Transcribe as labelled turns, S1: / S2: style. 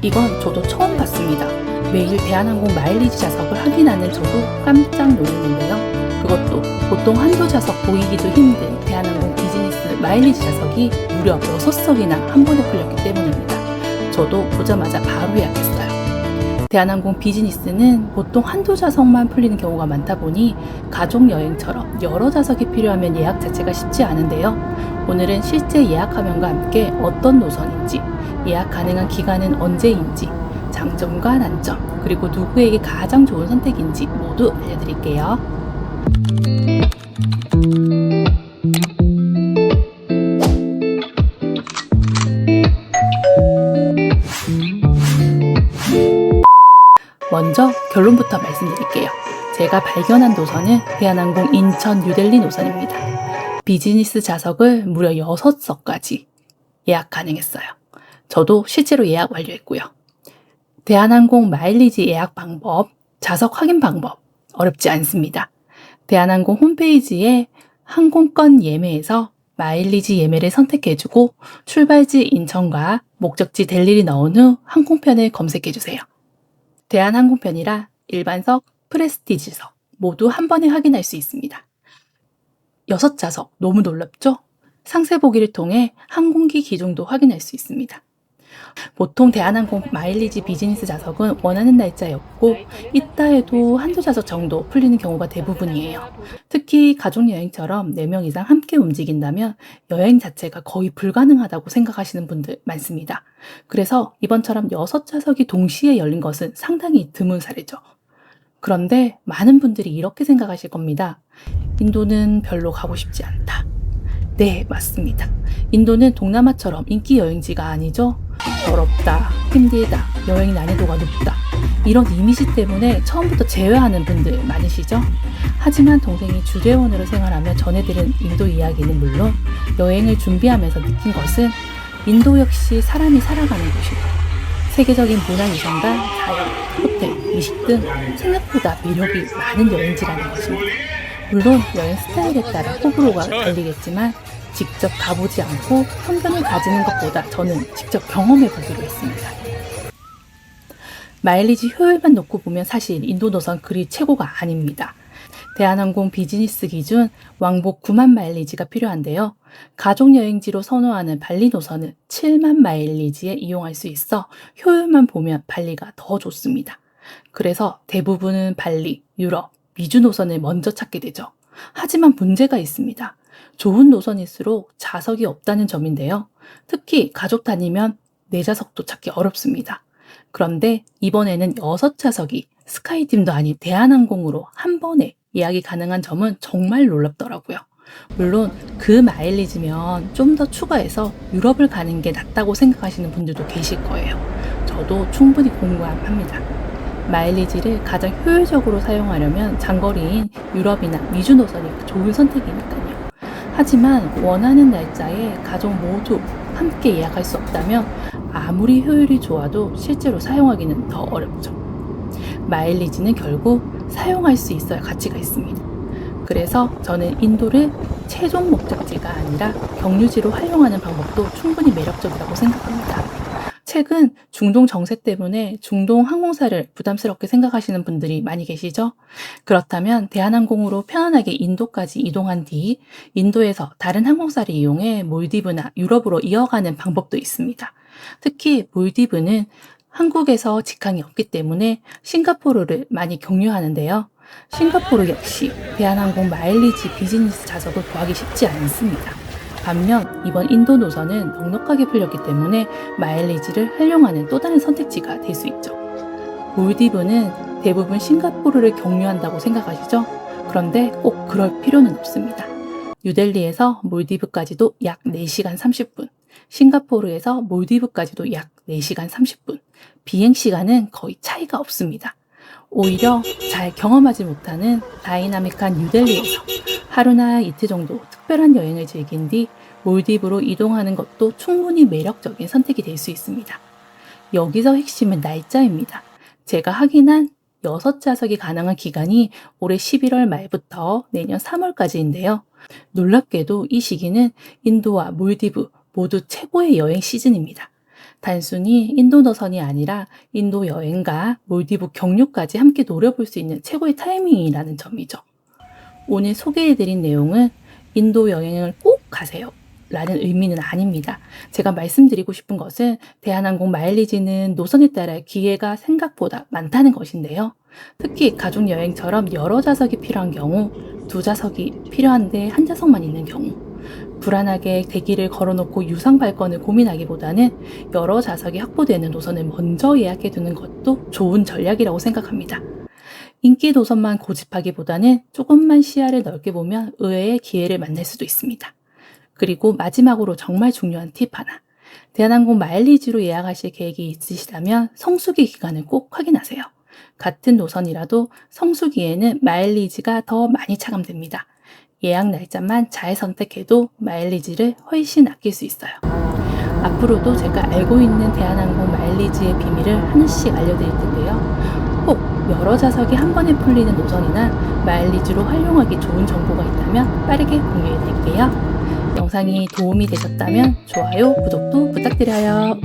S1: 이건 저도 처음 봤습니다. 매일 대한항공 마일리지 좌석을 확인하는 저도 깜짝 놀랐는데요. 그것도 보통 한두 좌석 보이기도 힘든 대한항공 비즈니스 마일리지 좌석이 무려 6석이나 한 번에 풀렸기 때문입니다. 저도 보자마자 바로 예약했어요. 대한항공 비즈니스는 보통 한두 좌석만 풀리는 경우가 많다 보니 가족 여행처럼 여러 좌석이 필요하면 예약 자체가 쉽지 않은데요. 오늘은 실제 예약 화면과 함께 어떤 노선인지, 예약 가능한 기간은 언제인지, 장점과 단점, 그리고 누구에게 가장 좋은 선택인지 모두 알려드릴게요. 먼저 결론부터 말씀드릴게요. 제가 발견한 노선은 대한항공 인천 뉴델리 노선입니다. 비즈니스 좌석을 무려 6석까지 예약 가능했어요. 저도 실제로 예약 완료했고요. 대한항공 마일리지 예약 방법, 좌석 확인 방법 어렵지 않습니다. 대한항공 홈페이지에 항공권 예매에서 마일리지 예매를 선택해주고 출발지 인천과 목적지 델리를 넣은 후 항공편을 검색해주세요. 대한항공편이라 일반석, 프레스티지석 모두 한 번에 확인할 수 있습니다. 6좌석 너무 놀랍죠? 상세 보기를 통해 항공기 기종도 확인할 수 있습니다. 보통 대한항공 마일리지 비즈니스 좌석은 원하는 날짜였고 있다 해도 한두 좌석 정도 풀리는 경우가 대부분이에요. 특히 가족여행처럼 4명 이상 함께 움직인다면 여행 자체가 거의 불가능하다고 생각하시는 분들 많습니다. 그래서 이번처럼 6좌석이 동시에 열린 것은 상당히 드문 사례죠. 그런데 많은 분들이 이렇게 생각하실 겁니다. 인도는 별로 가고 싶지 않다. 네, 맞습니다. 인도는 동남아처럼 인기 여행지가 아니죠. 더럽다, 힘들다, 여행 난이도가 높다. 이런 이미지 때문에 처음부터 제외하는 분들 많으시죠? 하지만 동생이 주재원으로 생활하며 전해들은 인도 이야기는 물론 여행을 준비하면서 느낀 것은 인도 역시 사람이 살아가는 곳이고 세계적인 문화유산과 자연, 호텔, 미식 등 생각보다 매력이 많은 여행지라는 것입니다. 물론 여행 스타일에 따라 호불호가 갈리겠지만 직접 가보지 않고 편견을 가지는 것보다 저는 직접 경험해보기로 했습니다. 마일리지 효율만 놓고 보면 사실 인도 노선 그리 최고가 아닙니다. 대한항공 비즈니스 기준 왕복 9만 마일리지가 필요한데요. 가족여행지로 선호하는 발리 노선은 7만 마일리지에 이용할 수 있어 효율만 보면 발리가 더 좋습니다. 그래서 대부분은 발리, 유럽, 미주 노선을 먼저 찾게 되죠. 하지만 문제가 있습니다. 좋은 노선일수록 좌석이 없다는 점인데요. 특히 가족 다니면 4좌석도 찾기 어렵습니다. 그런데 이번에는 6좌석이 스카이팀도 아닌 대한항공으로 한 번에 예약이 가능한 점은 정말 놀랍더라고요. 물론 그 마일리지면 좀 더 추가해서 유럽을 가는 게 낫다고 생각하시는 분들도 계실 거예요. 저도 충분히 공감합니다. 마일리지를 가장 효율적으로 사용하려면 장거리인 유럽이나 미주 노선이 좋은 선택이니까요. 하지만 원하는 날짜에 가족 모두 함께 예약할 수 없다면 아무리 효율이 좋아도 실제로 사용하기는 더 어렵죠. 마일리지는 결국 사용할 수 있어야 가치가 있습니다. 그래서 저는 인도를 최종 목적지가 아니라 경유지로 활용하는 방법도 충분히 매력적이라고 생각합니다. 최근 중동 정세 때문에 중동 항공사를 부담스럽게 생각하시는 분들이 많이 계시죠? 그렇다면 대한항공으로 편안하게 인도까지 이동한 뒤 인도에서 다른 항공사를 이용해 몰디브나 유럽으로 이어가는 방법도 있습니다. 특히 몰디브는 한국에서 직항이 없기 때문에 싱가포르를 많이 경유하는데요. 싱가포르 역시 대한항공 마일리지 비즈니스 좌석을 구하기 쉽지 않습니다. 반면 이번 인도 노선은 넉넉하게 풀렸기 때문에 마일리지를 활용하는 또 다른 선택지가 될 수 있죠. 몰디브는 대부분 싱가포르를 경유한다고 생각하시죠? 그런데 꼭 그럴 필요는 없습니다. 뉴델리에서 몰디브까지도 약 4시간 30분, 싱가포르에서 몰디브까지도 약 4시간 30분, 비행시간은 거의 차이가 없습니다. 오히려 잘 경험하지 못하는 다이나믹한 뉴델리에서 하루나 이틀 정도 특별한 여행을 즐긴 뒤 몰디브로 이동하는 것도 충분히 매력적인 선택이 될 수 있습니다. 여기서 핵심은 날짜입니다. 제가 확인한 6좌석이 가능한 기간이 올해 11월 말부터 내년 3월까지인데요. 놀랍게도 이 시기는 인도와 몰디브 모두 최고의 여행 시즌입니다. 단순히 인도 노선이 아니라 인도 여행과 몰디브 경유까지 함께 노려볼 수 있는 최고의 타이밍이라는 점이죠. 오늘 소개해드린 내용은 인도 여행을 꼭 가세요 라는 의미는 아닙니다. 제가 말씀드리고 싶은 것은 대한항공 마일리지는 노선에 따라 기회가 생각보다 많다는 것인데요. 특히 가족 여행처럼 여러 좌석이 필요한 경우, 2좌석이 필요한데 한 좌석만 있는 경우, 불안하게 대기를 걸어놓고 유상 발권을 고민하기보다는 여러 좌석이 확보되는 노선을 먼저 예약해 두는 것도 좋은 전략이라고 생각합니다. 인기 노선만 고집하기보다는 조금만 시야를 넓게 보면 의외의 기회를 만날 수도 있습니다. 그리고 마지막으로 정말 중요한 팁 하나. 대한항공 마일리지로 예약하실 계획이 있으시다면 성수기 기간을 꼭 확인하세요. 같은 노선이라도 성수기에는 마일리지가 더 많이 차감됩니다. 예약 날짜만 잘 선택해도 마일리지를 훨씬 아낄 수 있어요. 앞으로도 제가 알고 있는 대한항공 마일리지의 비밀을 하나씩 알려드릴 텐데요. 혹 여러 좌석이 한 번에 풀리는 노선이나 마일리지로 활용하기 좋은 정보가 있다면 빠르게 공유해 드릴게요. 영상이 도움이 되셨다면 좋아요, 구독도 부탁드려요.